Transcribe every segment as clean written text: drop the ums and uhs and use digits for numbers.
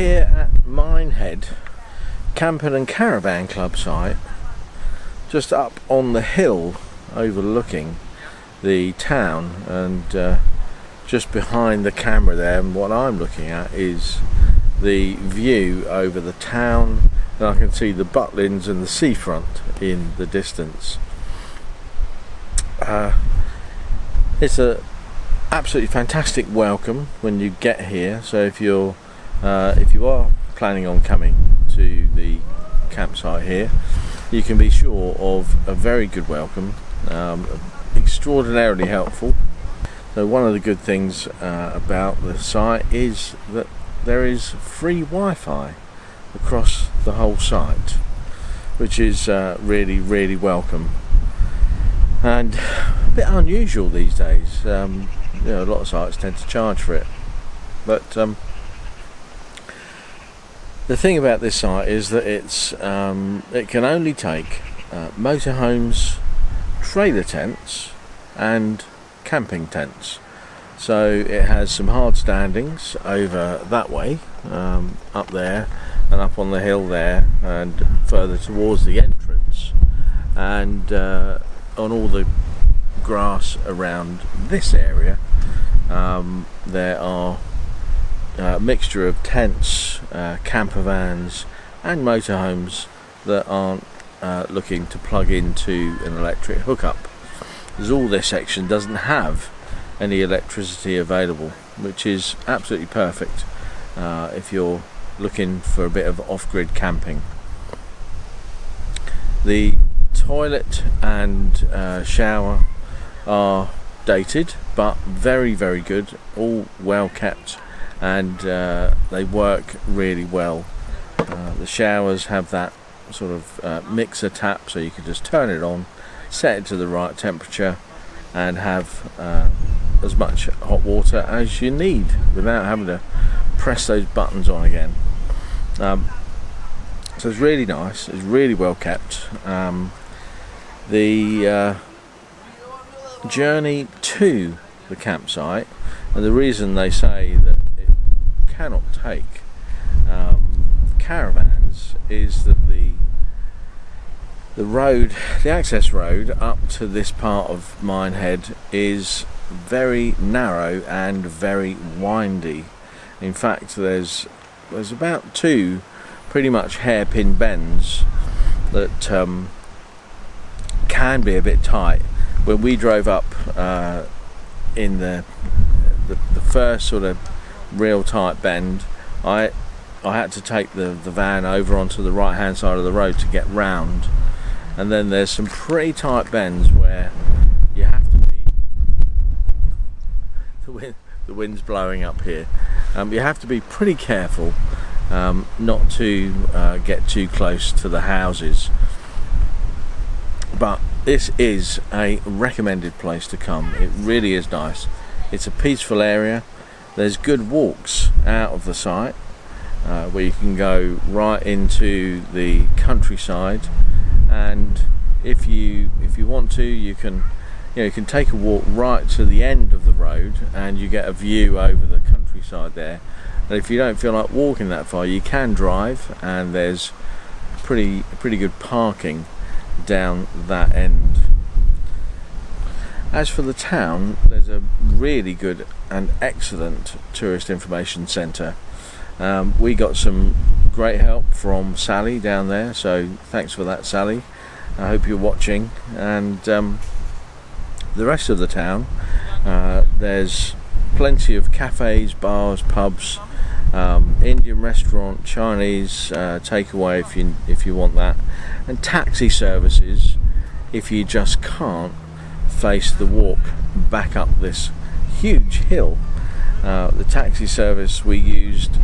here at Minehead Camping and Caravan Club site, just up on the hill overlooking the town, and just behind the camera there, and what I'm looking at is the view over the town, and I can see the Butlins and the seafront in the distance. It's a absolutely fantastic welcome when you get here. So if you are planning on coming to the campsite here, you can be sure of a very good welcome, extraordinarily helpful. So one of the good things about the site is that there is free Wi-Fi across the whole site, which is really welcome, and a bit unusual these days. A lot of sites tend to charge for it, but the thing about this site is that it can only take motorhomes, trailer tents and camping tents. So it has some hard standings over that way, up there and up on the hill there, and further towards the entrance, and on all the grass around this area there are a mixture of tents, camper vans and motorhomes that aren't looking to plug into an electric hookup, as all this section doesn't have any electricity available, which is absolutely perfect if you're looking for a bit of off-grid camping. The toilet and shower are dated, but very good, all well kept, and they work really well. The showers have that sort of mixer tap, so you can just turn it on, set it to the right temperature, and have as much hot water as you need without having to press those buttons on again. So it's really nice, it's really well kept. The journey to the campsite, and the reason they say that it cannot take caravans, is that the road, the access road up to this part of Minehead is very narrow and very windy. In fact, there's about two pretty much hairpin bends that can be a bit tight. When we drove up in the first sort of real tight bend, I had to take the van over onto the right hand side of the road to get round, and then there's some pretty tight bends where you have to be, the wind's blowing up here, you have to be pretty careful not to get too close to the houses. But this is a recommended place to come. It really is nice. It's a peaceful area. There's good walks out of the site where you can go right into the countryside, and if you want to, you can take a walk right to the end of the road, and you get a view over the countryside there. And if you don't feel like walking that far, you can drive, and there's pretty good parking down that end. As for the town, there's a really good and excellent tourist information centre. We got some great help from Sally down there, so thanks for that, Sally. I hope you're watching. And the rest of the town, there's plenty of cafes, bars, pubs, Indian restaurant, Chinese takeaway if you want that, and taxi services if you just can't face the walk back up this huge hill. The taxi service we used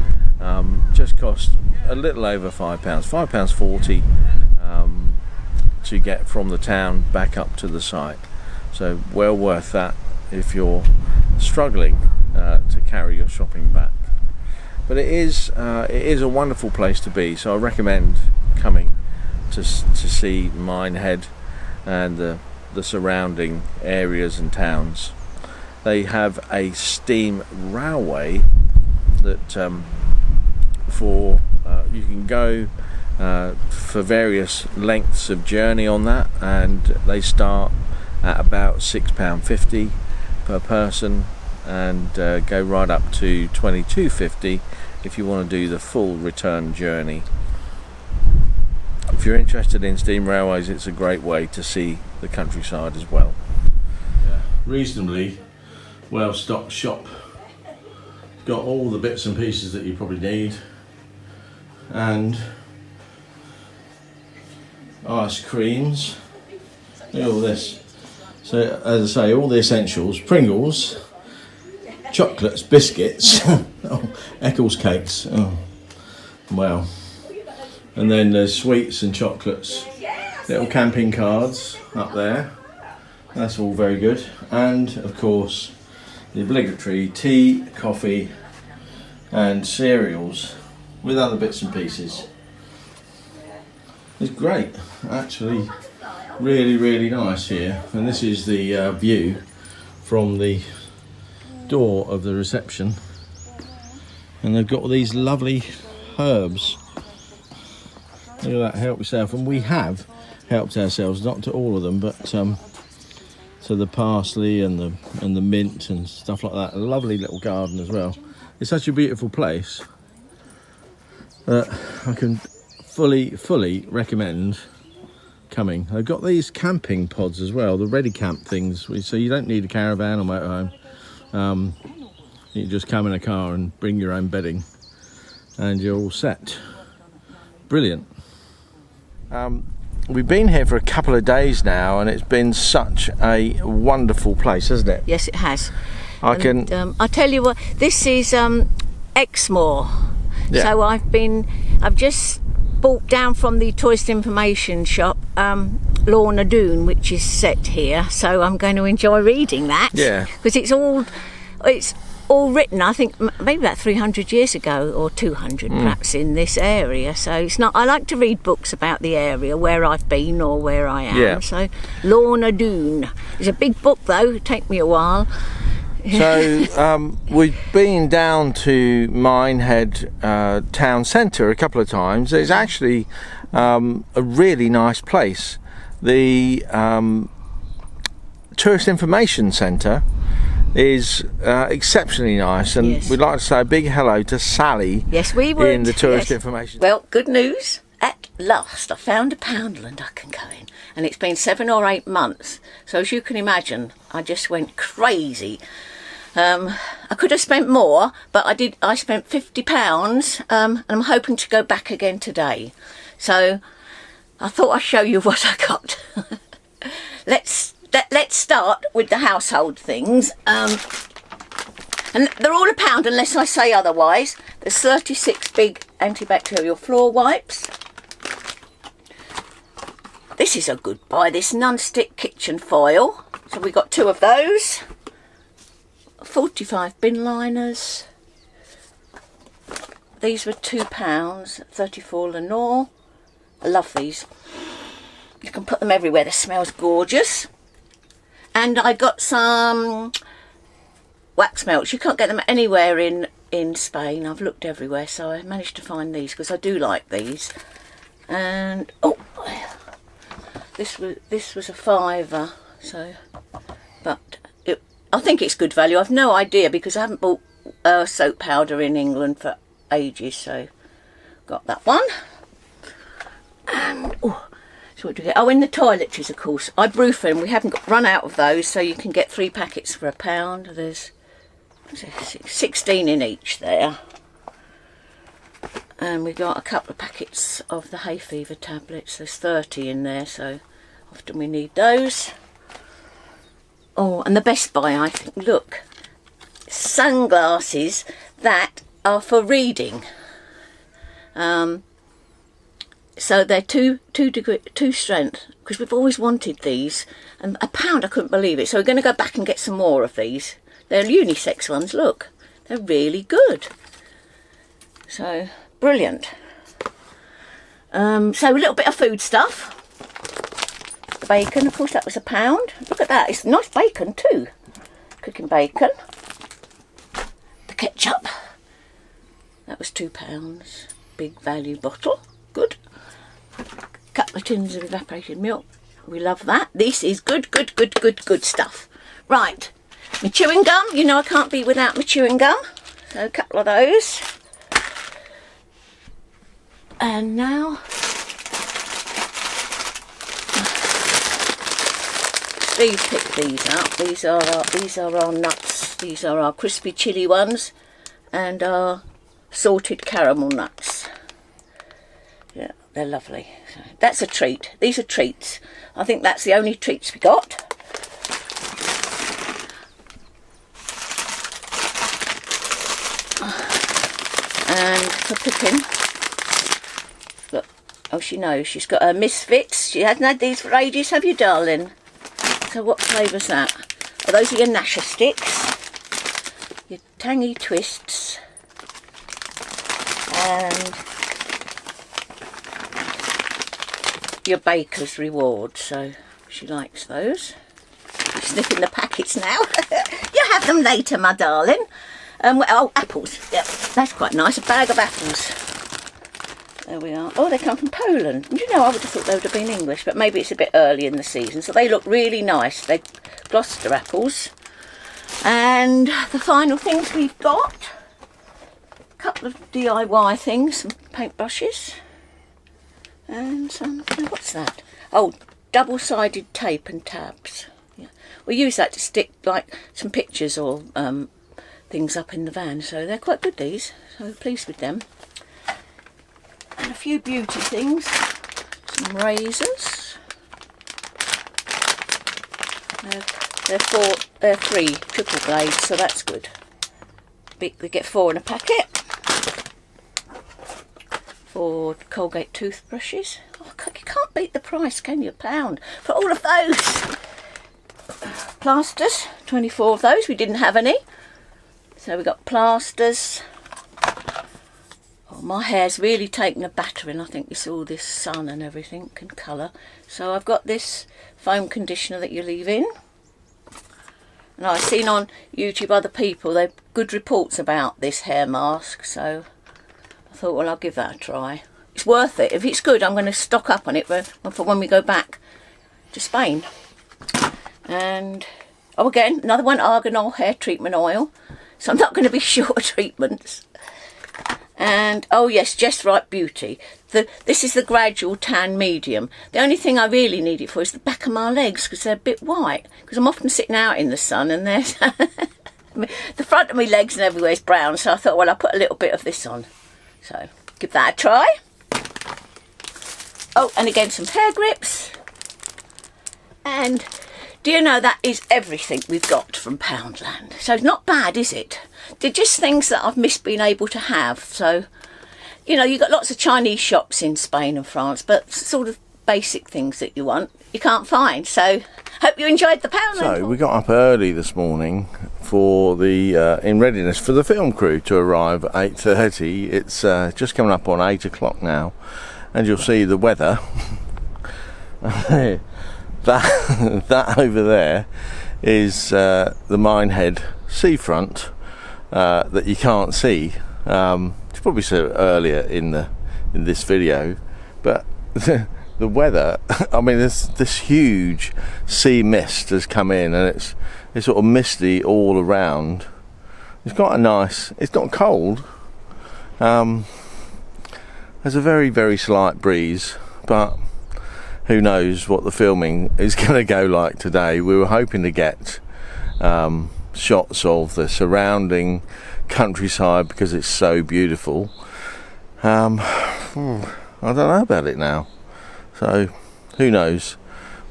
just cost a little over £5.40 to get from the town back up to the site, so well worth that if you're struggling to carry your shopping back. But it is a wonderful place to be, so I recommend coming to see Minehead and the surrounding areas and towns. They have a steam railway that for you can go for various lengths of journey on that, and they start at about £6.50 per person and go right up to £22.50 if you want to do the full return journey. If you're interested in steam railways, it's a great way to see the countryside as well. Reasonably well stocked shop, got all the bits and pieces that you probably need, and ice creams. Look at all this. So as I say, all the essentials: Pringles, chocolates, biscuits, oh, Eccles cakes, oh wow, and then there's sweets and chocolates, little camping cards up there, that's all very good, and of course the obligatory tea, coffee and cereals with other bits and pieces. It's great, actually, really nice here. And this is the view from the door of the reception, and they've got all these lovely herbs. Look at that, help yourself. And we have helped ourselves, not to all of them, but to the parsley and the mint and stuff like that. A lovely little garden as well. It's such a beautiful place that I can fully recommend coming. They've got these camping pods as well, the ready camp things, so you don't need a caravan or motorhome. You can just come in a car and bring your own bedding and you're all set. Brilliant. We've been here for a couple of days now, and it's been such a wonderful place, hasn't it? Yes, it has. I tell you what, this is Exmoor. Yeah. So I've just bought down from the tourist information shop Lorna Doone, which is set here. So I'm going to enjoy reading that. Yeah. Because it's all written, I think, maybe about 300 years ago, or 200 perhaps, in this area. So it's not. I like to read books about the area where I've been or where I am. Yeah. So Lorna Doone. It's a big book though. It'll take me a while. So we've been down to Minehead town centre a couple of times. It's actually a really nice place. The tourist information centre is exceptionally nice, and yes. We'd like to say a big hello to Sally. Yes, we would. In the tourist yes. information. Well, good news. At last, I found a Poundland I can go in, and it's been 7 or 8 months. So as you can imagine, I just went crazy. I could have spent more, but I spent £50, and I'm hoping to go back again today. So I thought I'd show you what I got. Let's start with the household things. And they're all £1 unless I say otherwise. There's 36 big antibacterial floor wipes. This is a good buy, this non-stick kitchen foil. So we got 2 of those. 45 bin liners. These were £2, 34 Lenore. I love these. You can put them everywhere, they smells gorgeous. And I got some wax melts. You can't get them anywhere in Spain. I've looked everywhere, so I managed to find these because I do like these. And oh, this was a £5, so but I think it's good value. I've no idea because I haven't bought soap powder in England for ages, so got that one. And oh, so what do we get? Oh, in the toiletries, of course. Ibuprofen. We haven't run out of those, so you can get 3 packets for £1. There's 16 in each there. And we got a couple of packets of the hay fever tablets. There's 30 in there, so often we need those. Oh, and the best buy, I think, look, sunglasses that are for reading. So they're two strength, because we've always wanted these, and £1, I couldn't believe it. So we're going to go back and get some more of these. They're unisex ones, look, they're really good. So brilliant. So a little bit of food stuff. The bacon, of course, that was £1. Look at that, it's nice bacon too. Cooking bacon. The ketchup. That was £2. Big value bottle. Good. Couple of tins of evaporated milk. We love that. This is good stuff. Right. My chewing gum. You know I can't be without my chewing gum. So a couple of those. And now... Steve picked these up. These are our nuts. These are our crispy chili ones. And our salted caramel nuts. Yeah, they're lovely. So that's a treat. These are treats. I think that's the only treats we got. And for Pippin, look, oh, she knows. She's got her Misfits. She hasn't had these for ages, have you, darling? So what flavour's that? Oh, those are your Nasher sticks. Your tangy twists. And your baker's reward. So she likes those. She's sniffing the packets now. You'll have them later, my darling. Oh, apples. Yep, that's quite nice. A bag of apples. There we are. Oh, they come from Poland. You know, I would have thought they would have been English, but maybe it's a bit early in the season. So they look really nice. They're Gloucester apples. And the final things we've got, a couple of DIY things, some paintbrushes, and some, what's that? Oh, double-sided tape and tabs. Yeah. We use that to stick like some pictures or things up in the van, so they're quite good, these, so pleased with them. And a few beauty things, some razors. They're 3 triple blades, so that's good. We get 4 in a packet. 4 Colgate toothbrushes. Oh, you can't beat the price, can you? £1 for all of those. Plasters, 24 of those. We didn't have any. So we got plasters. Oh, my hair's really taken a battering. I think it's all this sun and everything and colour. So I've got this foam conditioner that you leave in. And I've seen on YouTube other people, they've good reports about this hair mask. So I thought, well, I'll give that a try. It's worth it. If it's good, I'm going to stock up on it for when we go back to Spain. And, oh, again, another one, Argan hair treatment oil. So I'm not going to be short of treatments. And, oh yes, Just Right Beauty. This is the gradual tan medium. The only thing I really need it for is the back of my legs, because they're a bit white. Because I'm often sitting out in the sun and there's the front of my legs and everywhere is brown. So I thought, well, I'll put a little bit of this on. So give that a try. Oh, and again, some hair grips. And do you know that is everything we've got from Poundland? So it's not bad, is it? They're just things that I've missed being able to have. So, you know, you've got lots of Chinese shops in Spain and France, but sort of basic things that you want, you can't find. So, hope you enjoyed the Poundland. So, we got up early this morning for the, in readiness for the film crew to arrive at 8:30. It's just coming up on 8 o'clock now. And you'll see the weather. that over there is the Minehead seafront that you can't see. It's probably said earlier in this video, but the weather. I mean, this huge sea mist has come in, and it's sort of misty all around. It's quite a nice. It's not cold. There's a very, very slight breeze, but who knows what the filming is going to go like today. We were hoping to get shots of the surrounding countryside because it's so beautiful. I don't know about it now, so who knows.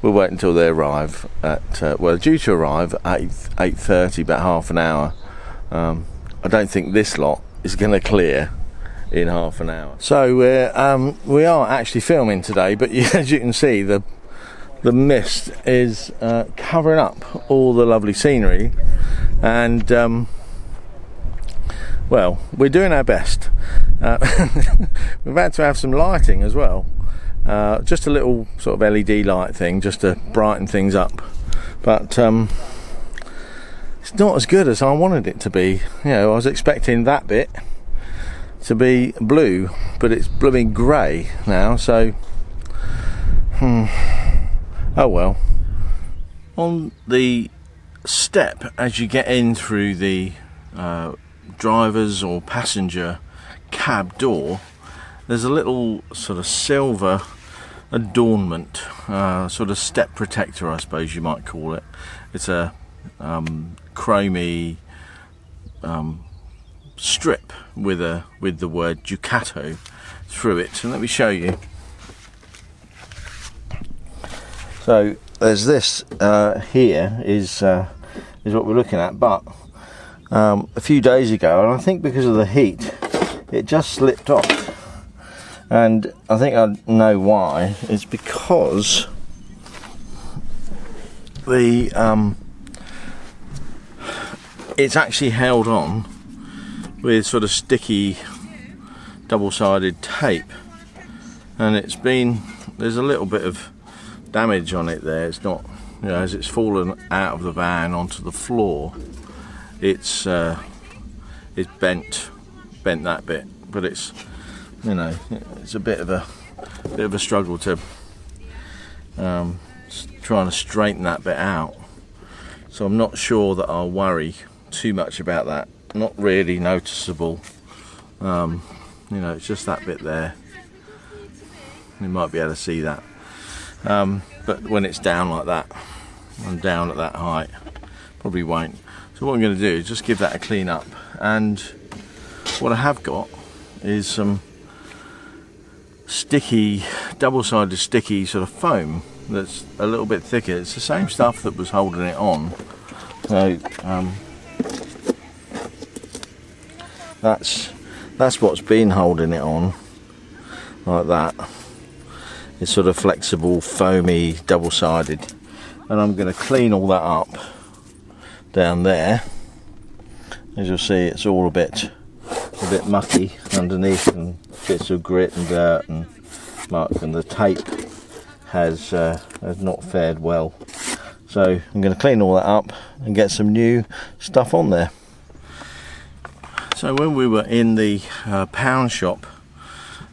We'll wait until they arrive at well, due to arrive at 8:30, about half an hour. I don't think this lot is going to clear in half an hour. So we are actually filming today, but as you can see, the mist is covering up all the lovely scenery, and well, we're doing our best. We've had to have some lighting as well, just a little sort of LED light thing just to brighten things up, but it's not as good as I wanted it to be. You know, I was expecting that bit to be blue, but it's blooming grey now, so oh well. On the step as you get in through the driver's or passenger cab door, there's a little sort of silver adornment, sort of step protector, I suppose you might call it. It's a chromy strip with the word Ducato through it, and let me show you. So there's this here is what we're looking at, but a few days ago, and I think because of the heat, it just slipped off, and I think I know why. It's because the it's actually held on with sort of sticky double-sided tape, and there's a little bit of damage on it there. It's not, you know, as it's fallen out of the van onto the floor, it's bent that bit, but it's, you know, it's a bit of a struggle to trying to straighten that bit out. So I'm not sure that I'll worry too much about that. Not really noticeable. You know, it's just that bit there. You might be able to see that. But when it's down like that, and down at that height, probably won't. So what I'm going to do is just give that a clean up. And what I have got is some sticky, double-sided sticky sort of foam that's a little bit thicker. It's the same stuff that was holding it on. So that's what's been holding it on, like that. It's sort of flexible, foamy, double-sided, and I'm going to clean all that up down there. As you'll see, it's all a bit mucky underneath, and bits of grit and dirt and muck, and the tape has not fared well. So I'm going to clean all that up and get some new stuff on there. So when we were in the pound shop,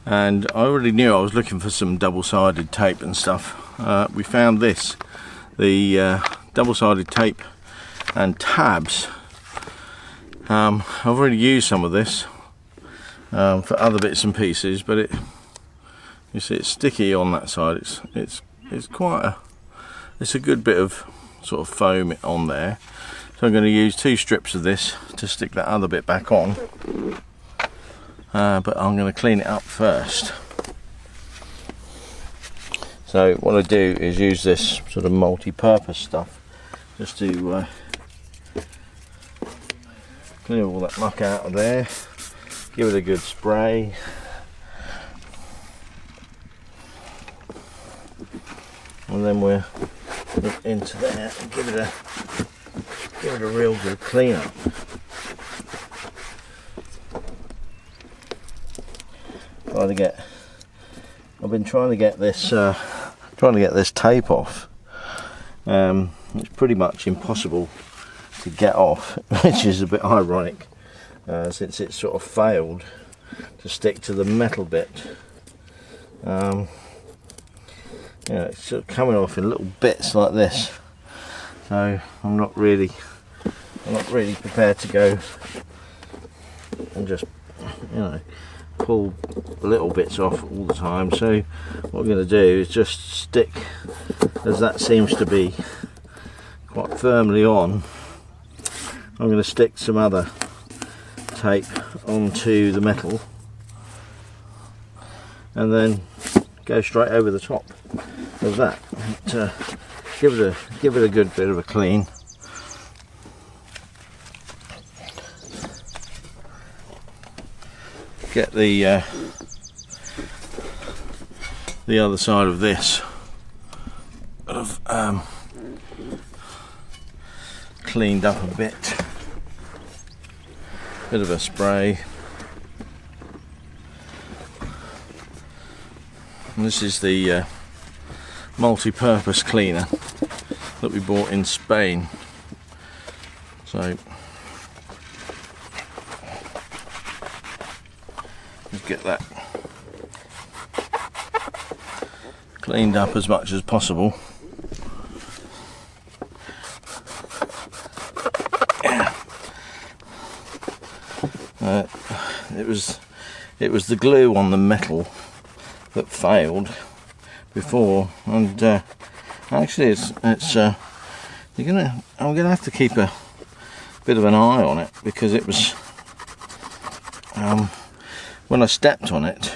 and I already knew I was looking for some double-sided tape and stuff, we found this, the double-sided tape and tabs. I've already used some of this for other bits and pieces, but you see it's sticky on that side. It's a good bit of sort of foam on there. So I'm going to use 2 strips of this to stick that other bit back on, but I'm going to clean it up first. So what I do is use this sort of multi-purpose stuff just to clear all that muck out of there, give it a good spray, and then we're into there and give it a real good clean up. I've been trying to get this tape off. It's pretty much impossible to get off, which is a bit ironic, since it sort of failed to stick to the metal bit. It's sort of coming off in little bits like this, so I'm not really prepared to go and just, you know, pull little bits off all the time. So what I'm going to do is just stick, as that seems to be quite firmly on, I'm going to stick some other tape onto the metal and then go straight over the top of that to give it a good bit of a clean. Get the other side of this cleaned up a bit of a spray. And this is the multi-purpose cleaner that we bought in Spain. So Just get that cleaned up as much as possible. It was the glue on the metal that failed before, and actually I'm gonna have to keep a bit of an eye on it, because it was when I stepped on it,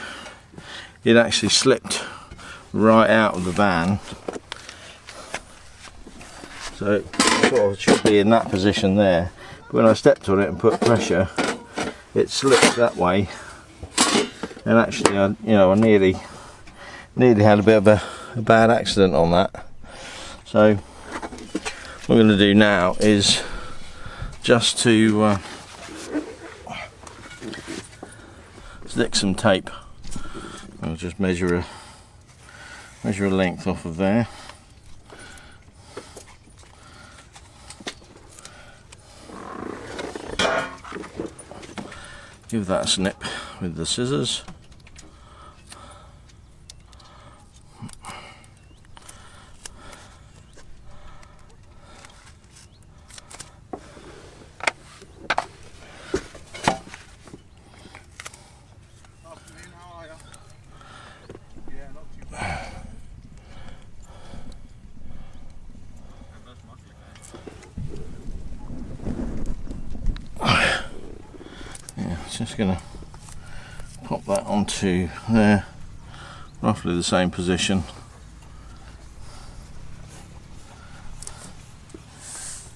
it actually slipped right out of the van, so it sort of should be in that position there. But when I stepped on it and put pressure, it slipped that way, and actually I nearly had a bit of a bad accident on that. So what I'm going to do now is just to stick some tape. I'll just measure a length off of there. Give that a snip with the scissors. Just going to pop that onto there, roughly the same position,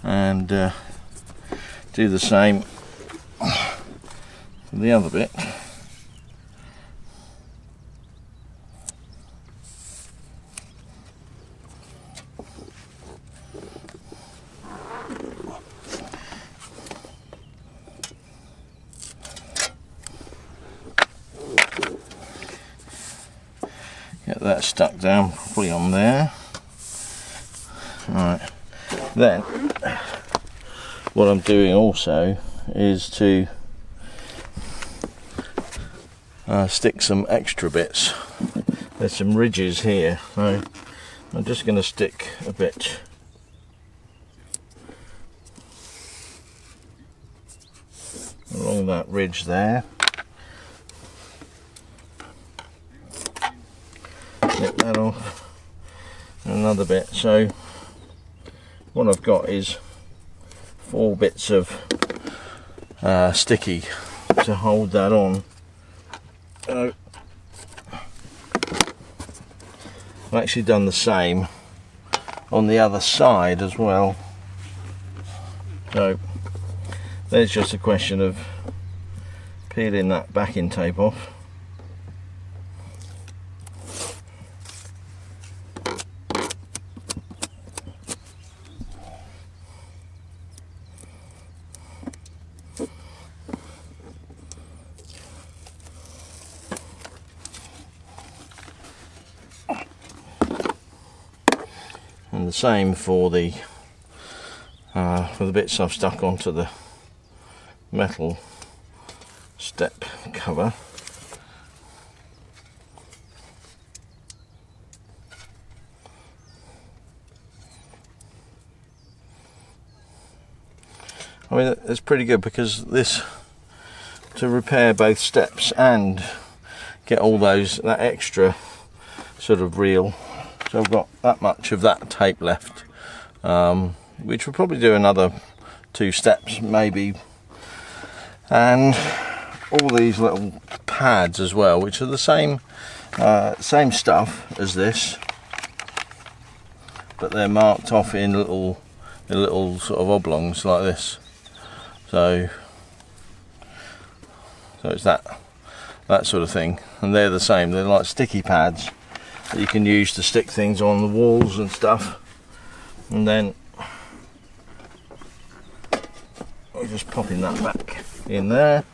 and do the same for the other bit. Get that stuck down properly on there. Right, then what I'm doing also is to stick some extra bits. There's some ridges here, so I'm just going to stick a bit along that ridge there. Snip that off, and another bit. So what I've got is 4 bits of sticky to hold that on. So I've actually done the same on the other side as well. So there's just a question of peeling that backing tape off. And the same for the bits I've stuck onto the metal step cover. I mean, it's pretty good, because this, to repair both steps and get all that extra sort of reel. So I've got that much of that tape left, which will probably do another 2 steps maybe, and all these little pads as well, which are the same stuff as this, but they're marked off in little sort of oblongs like this. So it's that sort of thing, and they're the same. They're like sticky pads that you can use to stick things on the walls and stuff. And then I'm just popping that back in there.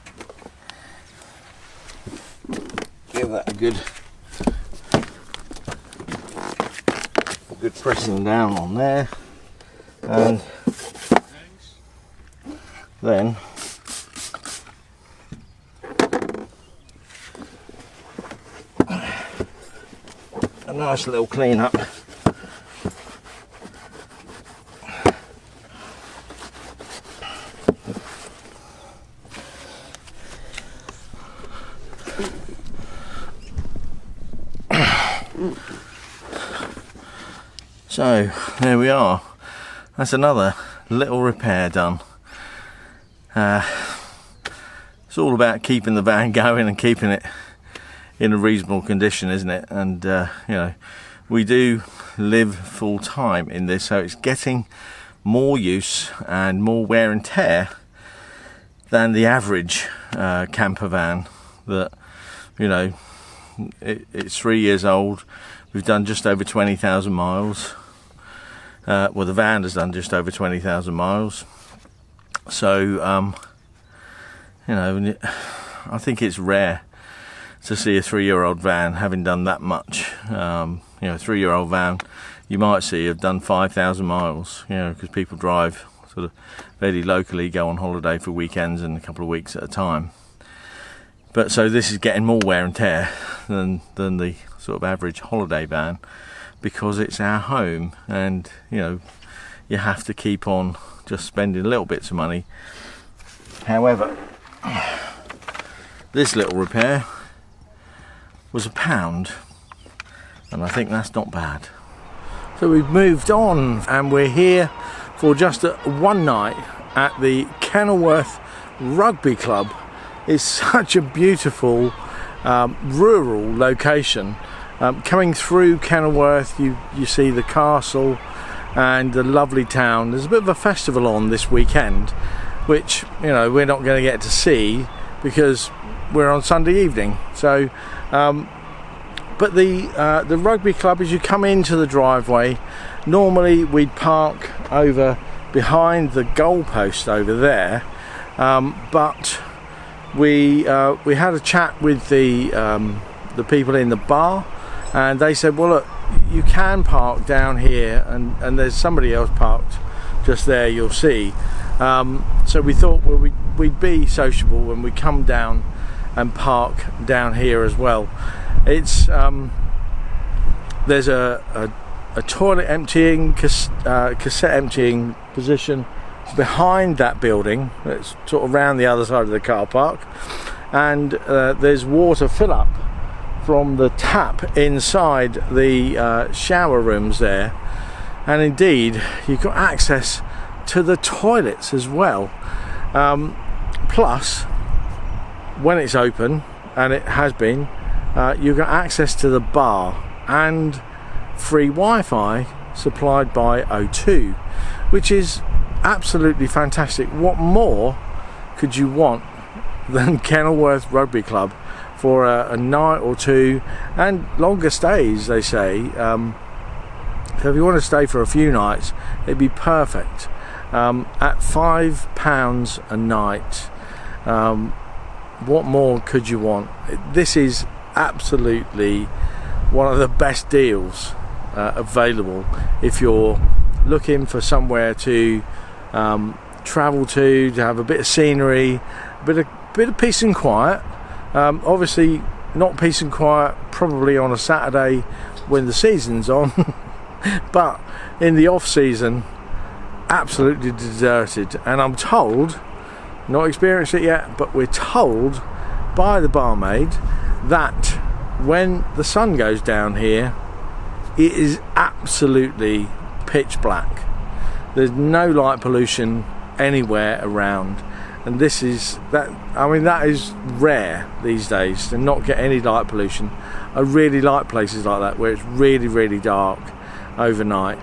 Give that a good pressing down on there, and then nice little clean up. So there we are. That's another little repair done. It's all about keeping the van going and keeping it in a reasonable condition, isn't it? And you know, we do live full time in this, so it's getting more use and more wear and tear than the average camper van. That, you know, it's 3 years old. We've done just over 20,000 miles. Well, the van has done just over 20,000 miles. So, you know, I think it's rare to see a 3-year-old van having done that much. You know, a 3-year-old van you might see have done 5,000 miles, you know, because people drive sort of very locally, go on holiday for weekends and a couple of weeks at a time. But so this is getting more wear and tear than the sort of average holiday van, because it's our home, and you know, you have to keep on just spending little bits of money. However, this little repair was £1, and I think that's not bad. So we've moved on, and we're here for just one night at the Kenilworth Rugby Club. It's such a beautiful rural location. Coming through Kenilworth, you see the castle and the lovely town. There's a bit of a festival on this weekend, which, you know, we're not going to get to see because we're on Sunday evening. So, but the rugby club, as you come into the driveway, normally we'd park over behind the goalpost over there, but we had a chat with the people in the bar, and they said, well, look, you can park down here, and there's somebody else parked just there, you'll see. So we thought, well, we'd be sociable when we come down and park down here as well. It's there's a toilet emptying, cassette emptying position behind that building. It's sort of around the other side of the car park, and there's water fill up from the tap inside the shower rooms there, and indeed you've got access to the toilets as well. Plus, when it's open, and it has been, you've got access to the bar and free Wi-Fi supplied by O2, which is absolutely fantastic. What more could you want than Kenilworth Rugby Club for a night or two, and longer stays, they say. So if you want to stay for a few nights, it'd be perfect. At £5 a night, what more could you want? This is absolutely one of the best deals available if you're looking for somewhere to travel to have a bit of scenery, a bit of peace and quiet. Obviously not peace and quiet probably on a Saturday when the season's on, but in the off season, absolutely deserted. And I'm told, not experienced it yet, but we're told by the barmaid that when the sun goes down here, it is absolutely pitch black. There's no light pollution anywhere around, and this is that. I mean, that is rare these days to not get any light pollution. I really like places like that where it's really, really dark overnight.